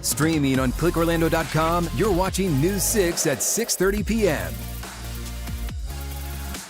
Streaming on clickorlando.com, you're watching News 6 at 6:30 p.m.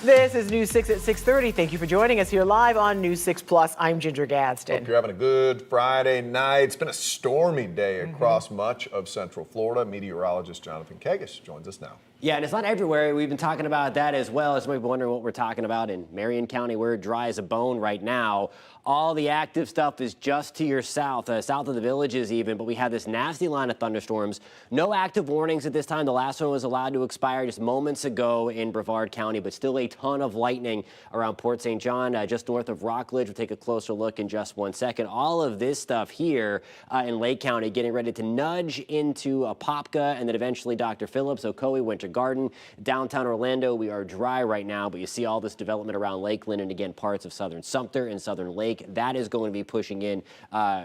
This is News 6 at 6:30. Thank you for joining us here live on News 6 Plus. I'm Ginger Gadsden. Hope you're having a good Friday night. It's been a stormy day across much of Central Florida. Meteorologist Jonathan Kagis joins us now. Yeah, and it's not everywhere. We've been talking about that as well. As maybe wondering what we're talking about in Marion County. We're dry as a bone right now. All the active stuff is just to your south, south of the villages even, but we have this nasty line of thunderstorms. No active warnings at this time. The last one was allowed to expire just moments ago in Brevard County, but still a ton of lightning around Port St. John, just north of Rockledge. We'll take a closer look in just 1 second. All of this stuff here in Lake County getting ready to nudge into Apopka and then eventually Dr. Phillips, Ocoee, Winter Garden. Downtown Orlando, we are dry right now, but you see all this development around Lakeland and again parts of southern Sumter and southern Lake. That is going to be pushing in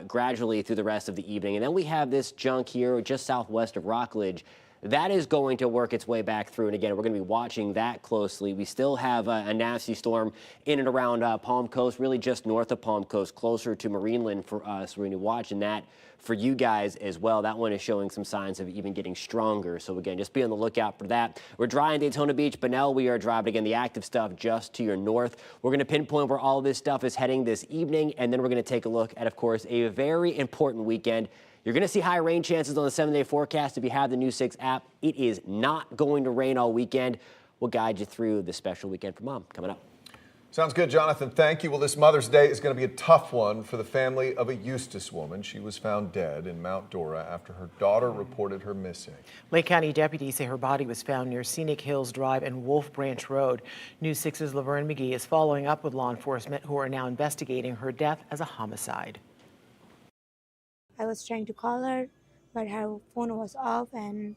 gradually through the rest of the evening. And then we have this junk here just southwest of Rockledge. That is going to work its way back through. And again, we're going to be watching that closely. We still have a nasty storm in and around Palm Coast, really just north of Palm Coast, closer to Marineland for us. We're going to be watching that for you guys as well. That one is showing some signs of even getting stronger. So again, just be on the lookout for that. We're dry in Daytona Beach. Bunnell, we are dry. But again, the active stuff just to your north. We're going to pinpoint where all this stuff is heading this evening. And then we're going to take a look at, of course, a very important weekend. You're going to see high rain chances on the 7-day forecast if you have the News 6 app. It is not going to rain all weekend. We'll guide you through the special weekend for Mom coming up. Sounds good, Jonathan. Thank you. Well, this Mother's Day is going to be a tough one for the family of a Eustis woman. She was found dead in Mount Dora after her daughter reported her missing. Lake County deputies say her body was found near Scenic Hills Drive and Wolf Branch Road. News 6's Laverne McGee is following up with law enforcement who are now investigating her death as a homicide. I was trying to call her, but her phone was off, and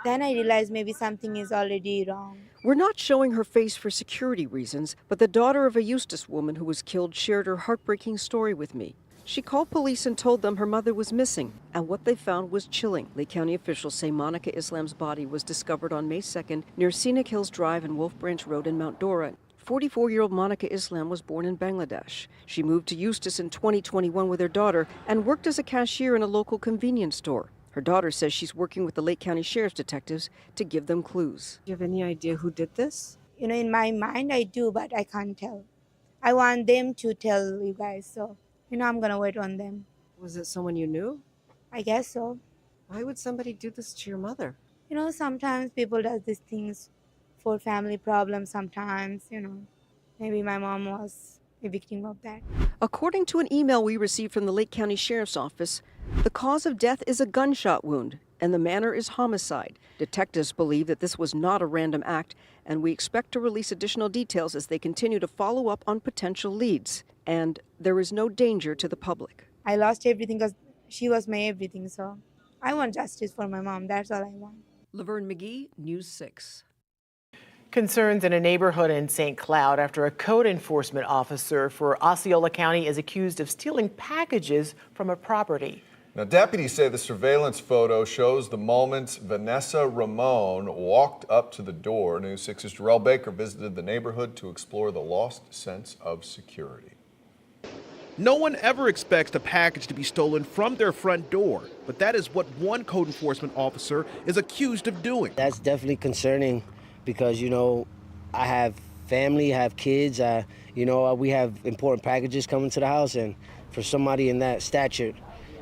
then I realized maybe something is already wrong. We're not showing her face for security reasons, but the daughter of a Eustis woman who was killed shared her heartbreaking story with me. She called police and told them her mother was missing, and what they found was chilling. Lake County officials say Monica Islam's body was discovered on May 2nd near Scenic Hills Drive and Wolf Branch Road in Mount Dora. 44-year-old Monica Islam was born in Bangladesh. She moved to Eustis in 2021 with her daughter and worked as a cashier in a local convenience store. Her daughter says she's working with the Lake County Sheriff's detectives to give them clues. Do you have any idea who did this? You know, in my mind I do, but I can't tell. I want them to tell you guys, so, I'm going to wait on them. Was it someone you knew? I guess so. Why would somebody do this to your mother? Sometimes people do these things for family problems sometimes, Maybe my mom was a victim of that. According to an email we received from the Lake County Sheriff's Office, the cause of death is a gunshot wound, and the manner is homicide. Detectives believe that this was not a random act, and we expect to release additional details as they continue to follow up on potential leads. And there is no danger to the public. I lost everything because she was my everything, so I want justice for my mom. That's all I want. Laverne McGee, News 6. Concerns in a neighborhood in St. Cloud after a code enforcement officer for Osceola County is accused of stealing packages from a property. Now, deputies say the surveillance photo shows the moments Vanessa Ramon walked up to the door. News 6's Jarrell Baker visited the neighborhood to explore the lost sense of security. No one ever expects a package to be stolen from their front door, but that is what one code enforcement officer is accused of doing. That's definitely concerning because, I have family, I have kids, we have important packages coming to the house, and for somebody in that stature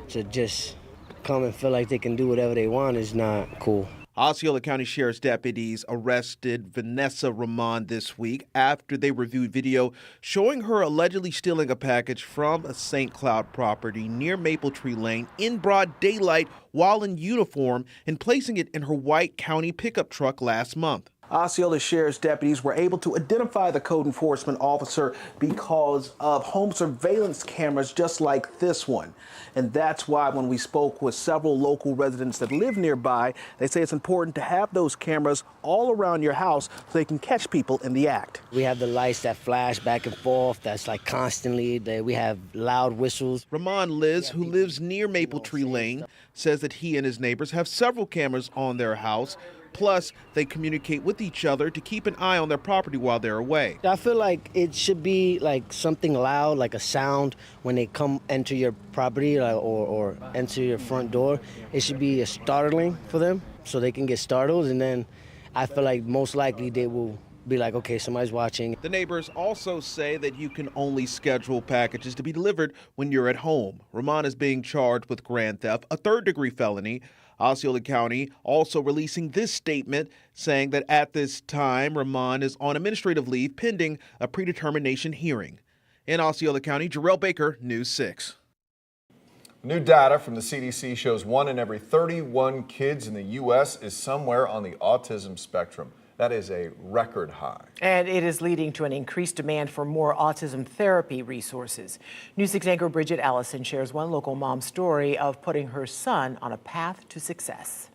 to just come and feel like they can do whatever they want is not cool. Osceola County Sheriff's deputies arrested Vanessa Ramon this week after they reviewed video showing her allegedly stealing a package from a St. Cloud property near Maple Tree Lane in broad daylight while in uniform and placing it in her white county pickup truck last month. Osceola Sheriff's deputies were able to identify the code enforcement officer because of home surveillance cameras just like this one. And that's why when we spoke with several local residents that live nearby, they say it's important to have those cameras all around your house so they can catch people in the act. We have the lights that flash back and forth, that's like constantly. We have loud whistles. Ramon Liz, who lives near Maple Tree Lane, says that he and his neighbors have several cameras on their house Plus, they communicate with each other to keep an eye on their property while they're away. I feel like it should be like something loud, like a sound when they come enter your property or enter your front door. It should be startling for them so they can get startled, and then I feel like most likely they will be like, okay, somebody's watching. The neighbors also say that you can only schedule packages to be delivered when you're at home. Rahman is being charged with grand theft, a third-degree felony. Osceola County also releasing this statement saying that at this time, Rahman is on administrative leave pending a predetermination hearing. In Osceola County, Jarrell Baker, News 6. New data from the CDC shows 1 in every 31 kids in the U.S. is somewhere on the autism spectrum. That is a record high. And it is leading to an increased demand for more autism therapy resources. News 6 anchor Bridget Ellison shares one local mom's story of putting her son on a path to success.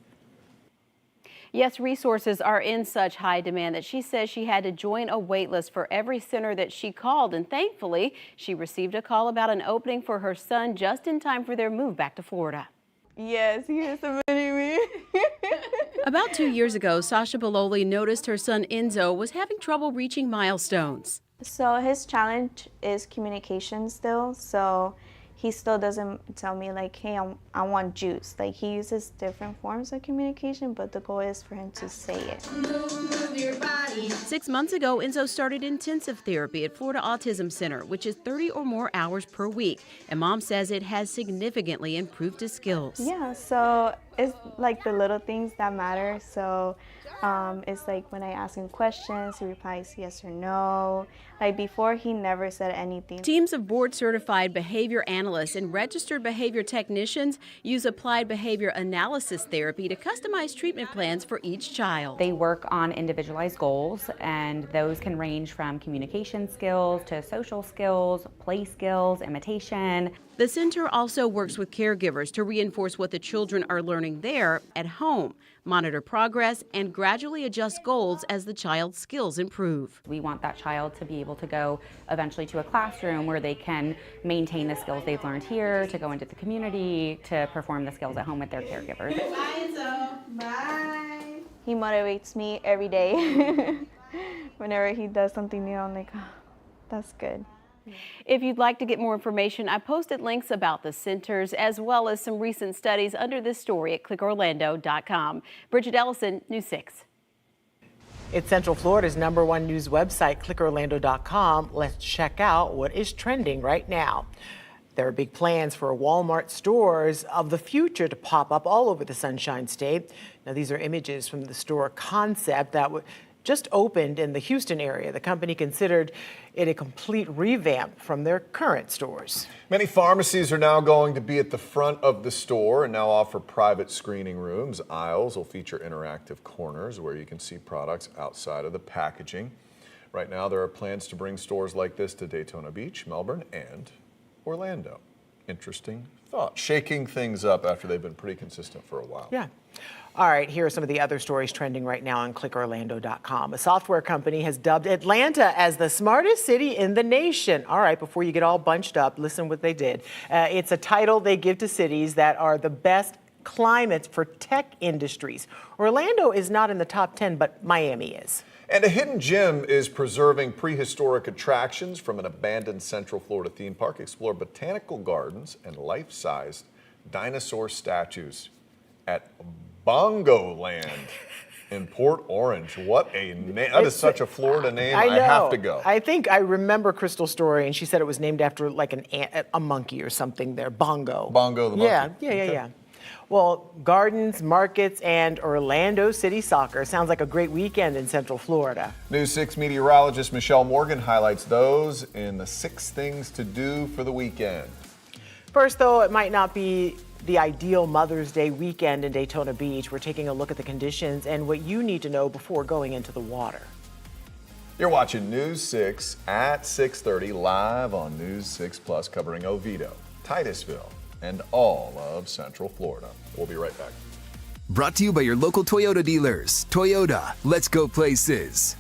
Yes, resources are in such high demand that she says she had to join a wait list for every center that she called. And thankfully, she received a call about an opening for her son just in time for their move back to Florida. Yes, he is submitting me. About 2 years ago, Sasha Bololi noticed her son Enzo was having trouble reaching milestones. So his challenge is communication still. So he still doesn't tell me like, hey, I want juice. Like he uses different forms of communication, but the goal is for him to say it. 6 months ago, Enzo started intensive therapy at Florida Autism Center, which is 30 or more hours per week. And mom says it has significantly improved his skills. Yeah, so it's like the little things that matter. So it's like when I ask him questions, he replies yes or no. Like before, he never said anything. Teams of board-certified behavior analysts and registered behavior technicians use applied behavior analysis therapy to customize treatment plans for each child. They work on individualized goals, and those can range from communication skills to social skills, play skills, imitation. The center also works with caregivers to reinforce what the children are learning there at home, monitor progress, and gradually adjust goals as the child's skills improve. We want that child to be able to go eventually to a classroom where they can maintain the skills they've learned here, to go into the community, to perform the skills at home with their caregivers. Bye, Enzo. Bye. He motivates me every day. Whenever he does something new, I'm like, oh, that's good. If you'd like to get more information, I posted links about the centers as well as some recent studies under this story at clickorlando.com. Bridget Ellison, News 6. It's Central Florida's #1 news website, clickorlando.com. Let's check out what is trending right now. There are big plans for Walmart stores of the future to pop up all over the Sunshine State. Now, these are images from the store concept that just opened in the Houston area. The company considered it a complete revamp from their current stores. Many pharmacies are now going to be at the front of the store and now offer private screening rooms. Aisles will feature interactive corners where you can see products outside of the packaging. Right now, there are plans to bring stores like this to Daytona Beach, Melbourne, and Orlando. Interesting thought. Shaking things up after they've been pretty consistent for a while. Yeah. All right, here are some of the other stories trending right now on clickorlando.com. A software company has dubbed Atlanta as the smartest city in the nation. All right, before you get all bunched up, listen what they did. It's a title they give to cities that are the best climates for tech industries. Orlando is not in the top 10, but Miami is. And a hidden gem is preserving prehistoric attractions from an abandoned Central Florida theme park. Explore botanical gardens and life-sized dinosaur statues at Bongo Land in Port Orange. What a name. That is such a Florida name. I know. I have to go. I think I remember Crystal's story, and she said it was named after like a monkey or something there. Bongo. Bongo the monkey. Yeah. Well, gardens, markets, and Orlando City soccer. Sounds like a great weekend in Central Florida. News 6 meteorologist Michelle Morgan highlights those in the 6 things to do for the weekend. First, though, it might not be the ideal Mother's Day weekend in Daytona Beach. We're taking a look at the conditions and what you need to know before going into the water. You're watching News 6 at 6:30 live on News 6 Plus, covering Oviedo, Titusville, and all of Central Florida. We'll be right back. Brought to you by your local Toyota dealers. Toyota, let's go places.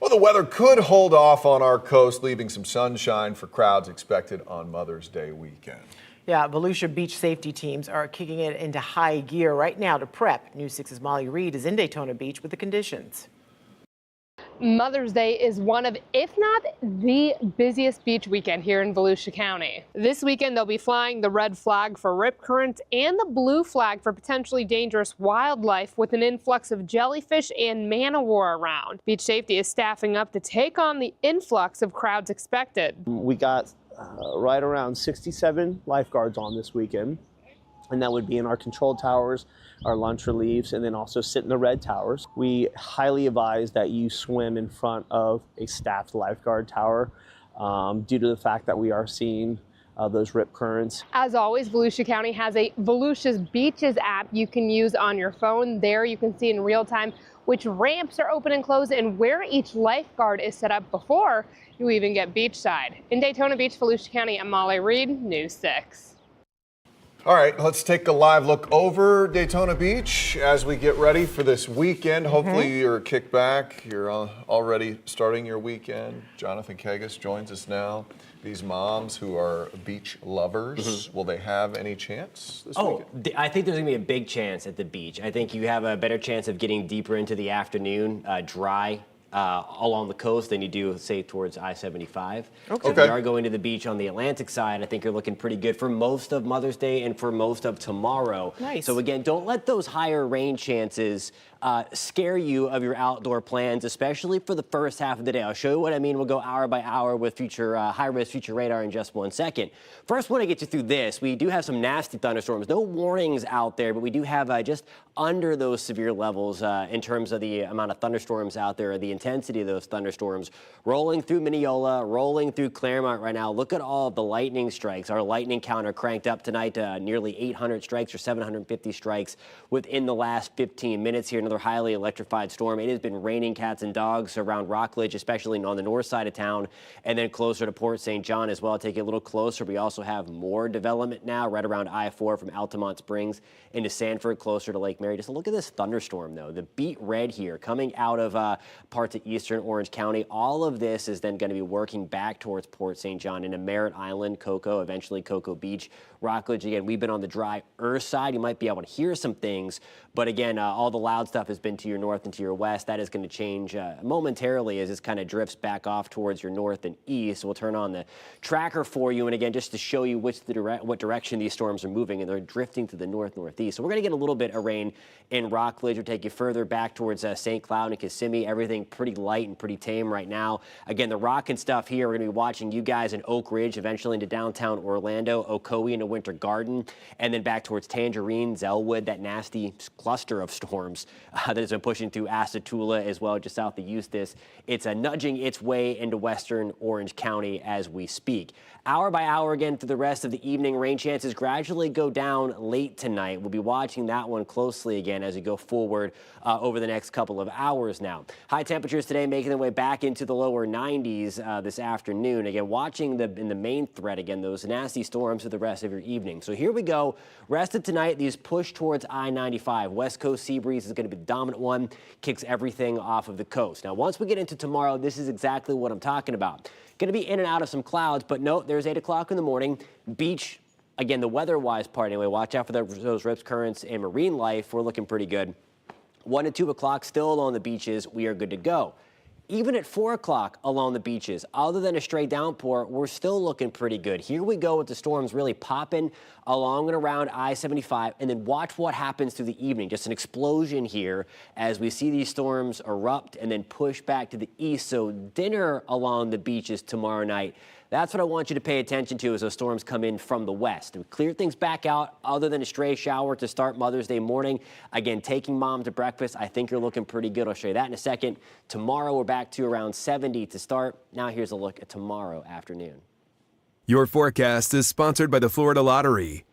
Well, the weather could hold off on our coast, leaving some sunshine for crowds expected on Mother's Day weekend. Yeah, Volusia beach safety teams are kicking it into high gear right now to prep. News 6's Molly Reed is in Daytona Beach with the conditions. Mother's Day is one of, if not the busiest beach weekend here in Volusia County. This weekend, they'll be flying the red flag for rip current and the blue flag for potentially dangerous wildlife with an influx of jellyfish and man-o-war around. Beach safety is staffing up to take on the influx of crowds expected. We got right around 67 lifeguards on this weekend, and that would be in our control towers, our lunch reliefs, and then also sit in the red towers. We highly advise that you swim in front of a staffed lifeguard tower due to the fact that we are seeing those rip currents. As always, Volusia County has a Volusia's Beaches app you can use on your phone. There you can see in real time which ramps are open and closed and where each lifeguard is set up before you even get beachside. In Daytona Beach, Volusia County, I'm Molly Reed, News 6. All right, let's take a live look over Daytona Beach as we get ready for this weekend. Hopefully you're kicked back. You're already starting your weekend. Jonathan Kegas joins us now. These moms who are beach lovers, will they have any chance this weekend? I think there's going to be a big chance at the beach. I think you have a better chance of getting deeper into the afternoon, dry, along the coast than you do, say, towards I-75. So if you are going to the beach on the Atlantic side, I think you're looking pretty good for most of Mother's Day and for most of tomorrow. Nice. So again, don't let those higher rain chances scare you of your outdoor plans, especially for the first half of the day. I'll show you what I mean. We'll go hour by hour with future high-risk future radar in just 1 second. First, when I get you through this, we do have some nasty thunderstorms. No warnings out there, but we do have just under those severe levels in terms of the amount of thunderstorms out there, the intensity of those thunderstorms rolling through Mineola, rolling through Claremont right now. Look at all of the lightning strikes. Our lightning counter cranked up tonight to nearly 800 strikes or 750 strikes within the last 15 minutes here. Another highly electrified storm. It has been raining cats and dogs around Rockledge, especially on the north side of town, and then closer to Port St. John as well. Take it a little closer. We also have more development now right around I-4 from Altamont Springs into Sanford, closer to Lake Mary. Just look at this thunderstorm, though. The beat red here coming out of parts of eastern Orange County. All of this is then going to be working back towards Port St. John into Merritt Island, Cocoa, eventually Cocoa Beach. Rockledge, again, we've been on the dry earth side. You might be able to hear some things, but again, all the loud stuff has been to your north and to your west. That is going to change momentarily as this kind of drifts back off towards your north and east. We'll turn on the tracker for you, and again, just to show you what direction these storms are moving, and they're drifting to the north-northeast. So we're going to get a little bit of rain in Rockledge. We'll take you further back towards St. Cloud and Kissimmee. Everything pretty light and pretty tame right now. Again, the rock and stuff here, we're going to be watching you guys in Oak Ridge, eventually into downtown Orlando, Ocoee into Winter Garden, and then back towards Tangerine, Zellwood, that nasty cluster of storms that has been pushing through Asatula as well, just south of Eustis. It's nudging its way into western Orange County as we speak. Hour by hour again through the rest of the evening. Rain chances gradually go down late tonight. We'll be watching that one closely again as we go forward over the next couple of hours now. High temperatures today making their way back into the lower 90s this afternoon. Again, watching in the main thread again, those nasty storms for the rest of your evening. So here we go. Rest of tonight, these push towards I-95. West Coast sea breeze is going to be the dominant one. Kicks everything off of the coast. Now, once we get into tomorrow, this is exactly what I'm talking about. Going to be in and out of some clouds, but no, there's 8 o'clock in the morning. Beach, again, the weather-wise part anyway. Watch out for those rips, currents, and marine life. We're looking pretty good. 1 and 2 o'clock still along the beaches. We are good to go. Even at 4 o'clock along the beaches, other than a stray downpour, we're still looking pretty good. Here we go with the storms really popping along and around I-75, and then watch what happens through the evening. Just an explosion here as we see these storms erupt and then push back to the east. So dinner along the beaches tomorrow night. That's what I want you to pay attention to as those storms come in from the west. And clear things back out other than a stray shower to start Mother's Day morning. Again, taking mom to breakfast, I think you're looking pretty good. I'll show you that in a second. Tomorrow, we're back to around 70 to start. Now here's a look at tomorrow afternoon. Your forecast is sponsored by the Florida Lottery.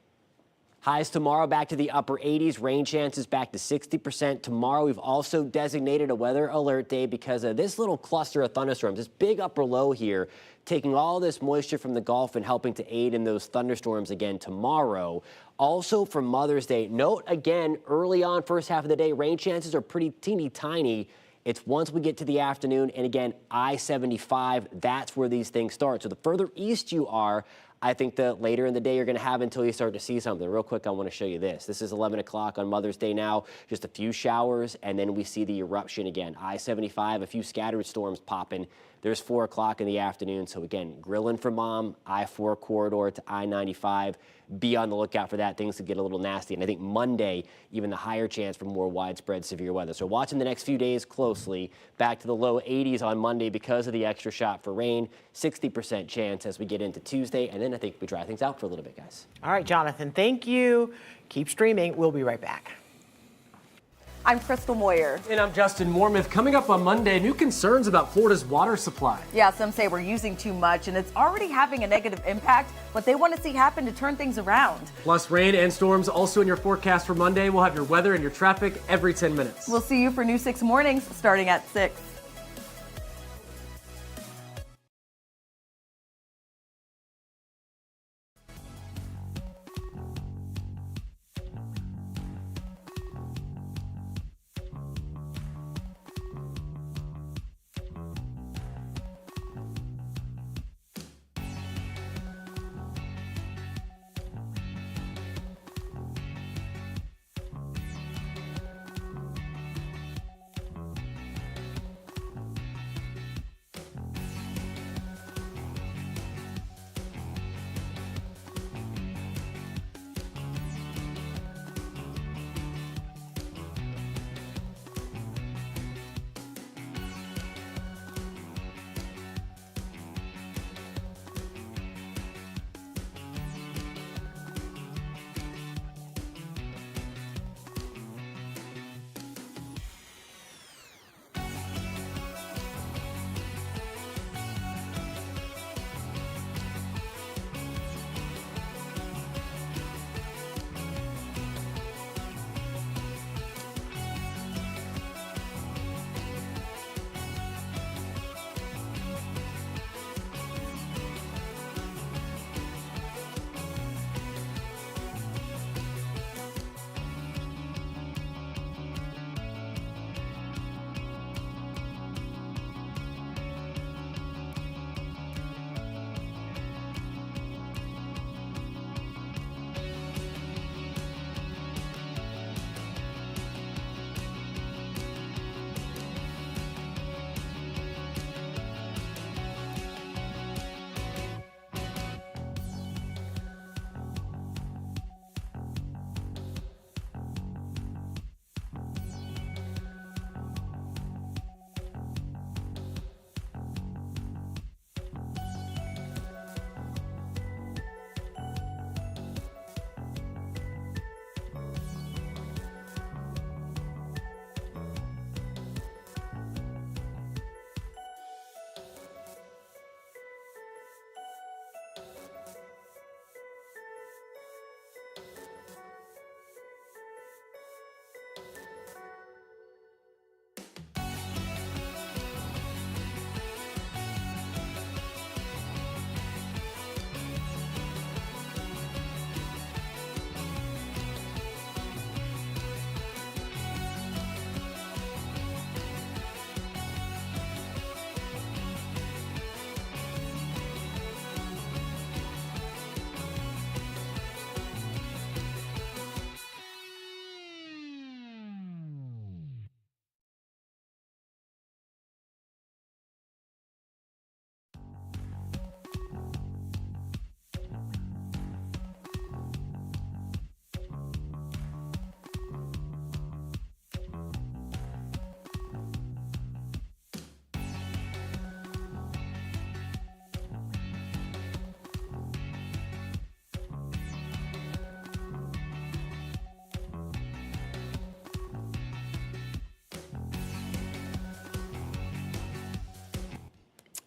Highs tomorrow back to the upper 80s, rain chances back to 60%. Tomorrow we've also designated a weather alert day because of this little cluster of thunderstorms, this big upper low here, taking all this moisture from the Gulf and helping to aid in those thunderstorms again tomorrow. Also for Mother's Day, note again, early on, first half of the day, rain chances are pretty teeny tiny It's once we get to the afternoon, and again, I-75, that's where these things start. So the further east you are, I think the later in the day you're going to have until you start to see something. Real quick, I want to show you this. This is 11 o'clock on Mother's Day now. Just a few showers, and then we see the eruption again. I-75, a few scattered storms popping. There's 4 o'clock in the afternoon. So again, grilling for Mom, I-4 corridor to I-95. Be on the lookout for that. Things could get a little nasty. And I think Monday, even the higher chance for more widespread severe weather. So watching the next few days closely. Back to the low 80s on Monday because of the extra shot for rain. 60% chance as we get into Tuesday. And then I think we dry things out for a little bit, guys. All right, Jonathan, thank you. Keep streaming. We'll be right back. I'm Crystal Moyer. And I'm Justin Mormouth. Coming up on Monday, new concerns about Florida's water supply. Yeah, some say we're using too much and it's already having a negative impact. What they want to see happen to turn things around. Plus rain and storms also in your forecast for Monday. We'll have your weather and your traffic every 10 minutes. We'll see you for New 6 Mornings starting at 6.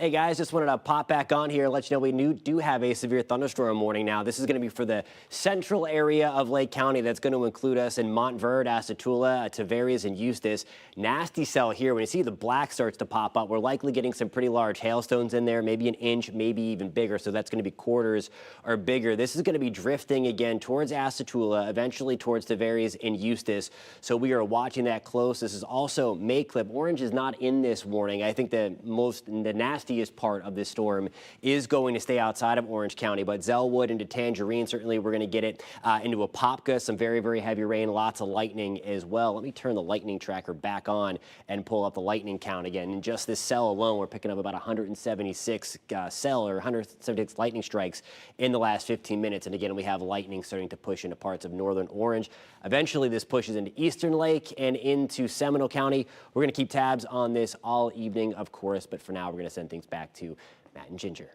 Hey guys, just wanted to pop back on here and let you know we do have a severe thunderstorm warning now. This is going to be for the central area of Lake County. That's going to include us in Montverde, Osceola, Tavares, and Eustis. Nasty cell here. When you see the black starts to pop up, we're likely getting some pretty large hailstones in there, maybe an inch, maybe even bigger. So that's going to be quarters or bigger. This is going to be drifting again towards Osceola, eventually towards Tavares and Eustis. So we are watching that close. This is also Mayclip. Orange is not in this warning. I think the nastiest part of this storm is going to stay outside of Orange County, but Zellwood into Tangerine, certainly we're going to get it into Apopka, some very, very heavy rain, lots of lightning as well. Let me turn the lightning tracker back on and pull up the lightning count again. In just this cell alone, we're picking up about 176 176 lightning strikes in the last 15 minutes. And again, we have lightning starting to push into parts of northern Orange. Eventually, this pushes into Eastern Lake and into Seminole County. We're going to keep tabs on this all evening, of course, but for now, we're going to send things back to Matt and Ginger.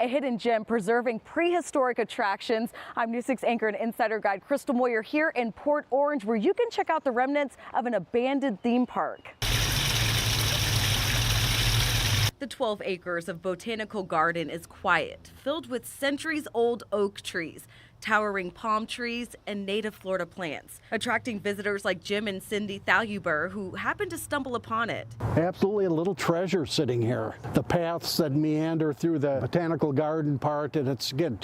A hidden gem preserving prehistoric attractions. I'm News 6 anchor and insider guide Crystal Moyer here in Port Orange, where you can check out the remnants of an abandoned theme park. The 12 acres of botanical garden is quiet, filled with centuries-old oak trees, towering palm trees, and native Florida plants, attracting visitors like Jim and Cindy Thaluber, who happened to stumble upon it. Absolutely a little treasure sitting here. The paths that meander through the botanical garden part, and it's, again,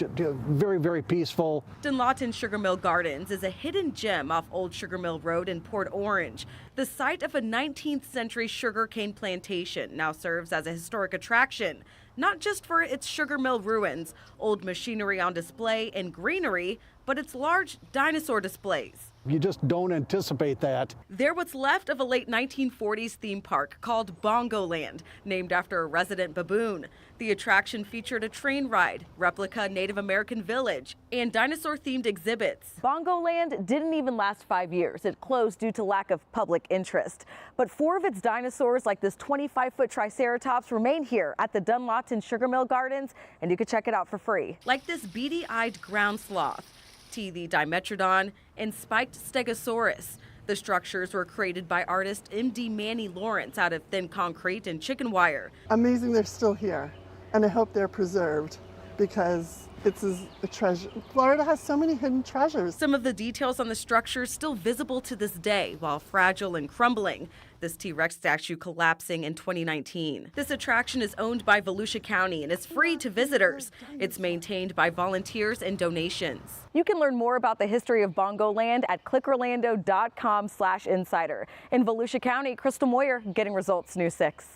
very, very peaceful. Dunlawton Sugar Mill Gardens is a hidden gem off Old Sugar Mill Road in Port Orange. The site of a 19th century sugarcane plantation now serves as a historic attraction, not just for its sugar mill ruins, old machinery on display, and greenery, but its large dinosaur displays. You just don't anticipate that. They're what's left of a late 1940s theme park called Bongoland, named after a resident baboon. The attraction featured a train ride, replica Native American village, and dinosaur-themed exhibits. Bongoland didn't even last 5 years. It closed due to lack of public interest. But 4 of its dinosaurs, like this 25-foot Triceratops, remain here at the Dunlawton Sugar Mill Gardens, and you can check it out for free. Like this beady-eyed ground sloth, T. the Dimetrodon, and spiked Stegosaurus. The structures were created by artist M.D. Manny Lawrence out of thin concrete and chicken wire. Amazing they're still here, and I hope they're preserved because it's a treasure. Florida has so many hidden treasures. Some of the details on the structures still visible to this day, while fragile and crumbling. This T-Rex statue collapsing in 2019. This attraction is owned by Volusia County and is free to visitors. It's maintained by volunteers and donations. You can learn more about the history of Bongoland at clickorlando.com/insider. In Volusia County, Crystal Moyer, Getting Results, News 6.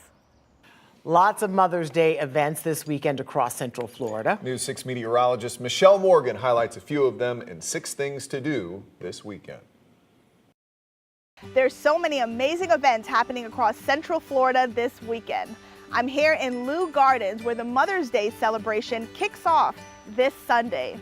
Lots of Mother's Day events this weekend across Central Florida. News 6 meteorologist Michelle Morgan highlights a few of them in 6 things to do this weekend. There's so many amazing events happening across Central Florida this weekend. I'm here in Lou Gardens, where the Mother's Day celebration kicks off this Sunday.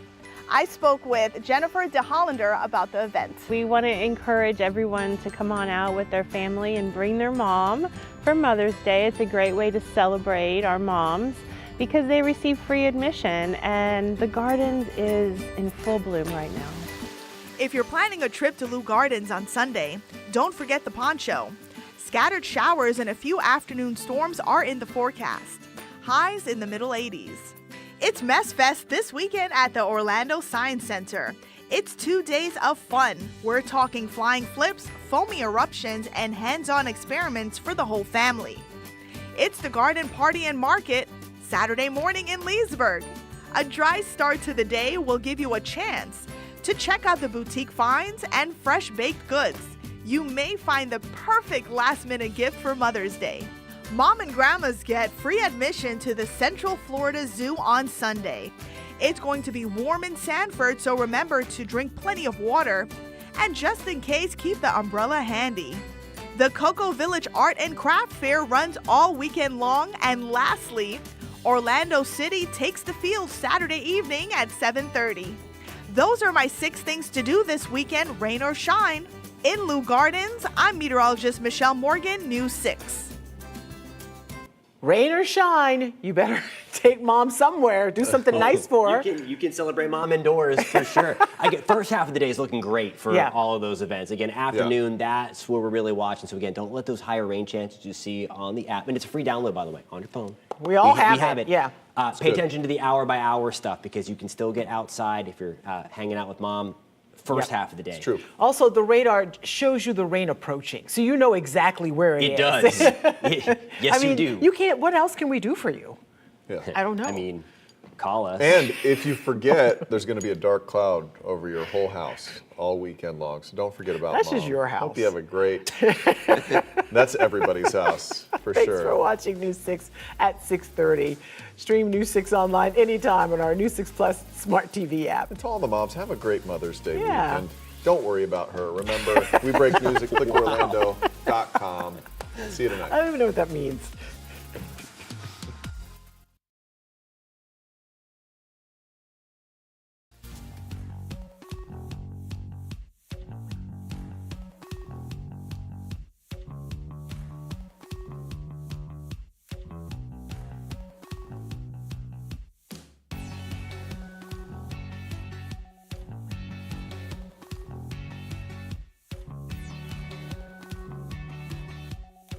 I spoke with Jennifer DeHollander about the event. We want to encourage everyone to come on out with their family and bring their mom for Mother's Day. It's a great way to celebrate our moms because they receive free admission, and the Gardens is in full bloom right now. If you're planning a trip to Lou Gardens on Sunday, don't forget the poncho. Scattered showers and a few afternoon storms are in the forecast. Highs in the middle 80s. It's Mess Fest this weekend at the Orlando Science Center. It's 2 days of fun. We're talking flying flips, foamy eruptions, and hands-on experiments for the whole family. It's the Garden Party and Market, Saturday morning in Leesburg. A dry start to the day will give you a chance to check out the boutique finds and fresh baked goods. You may find the perfect last-minute gift for Mother's Day. Mom and grandmas get free admission to the Central Florida Zoo on Sunday. It's going to be warm in Sanford, so remember to drink plenty of water. And just in case, keep the umbrella handy. The Cocoa Village Art and Craft Fair runs all weekend long. And lastly, Orlando City takes the field Saturday evening at 7:30. Those are my 6 things to do this weekend, rain or shine. In Lou Gardens, I'm meteorologist Michelle Morgan, News 6. Rain or shine, you better take mom somewhere. Do something nice for her. You can celebrate mom indoors for sure. First half of the day is looking great for all of those events. Again, afternoon, that's where we're really watching. So again, don't let those higher rain chances you see on the app. And it's a free download, by the way, on your phone. We have it. Yeah. Pay attention to the hour-by-hour stuff because you can still get outside if you're hanging out with mom. First half of the day. It's true. Also, the radar shows you the rain approaching, so you know exactly where it is. It does. Yes, you do. You can't. What else can we do for you? Yeah. I don't know. I mean, call us. And if you forget, there's going to be a dark cloud over your whole house all weekend long. So don't forget about That's mom. just your house. Hope you have a great. That's everybody's house for Thanks sure. for watching News 6 at 6:30. Stream News 6 online anytime on our News 6 Plus Smart TV app. And to all the moms, have a great Mother's Day Yeah. weekend. Don't worry about her. Remember, we break news at clickorlando.com. See you tonight. I don't even know what that means.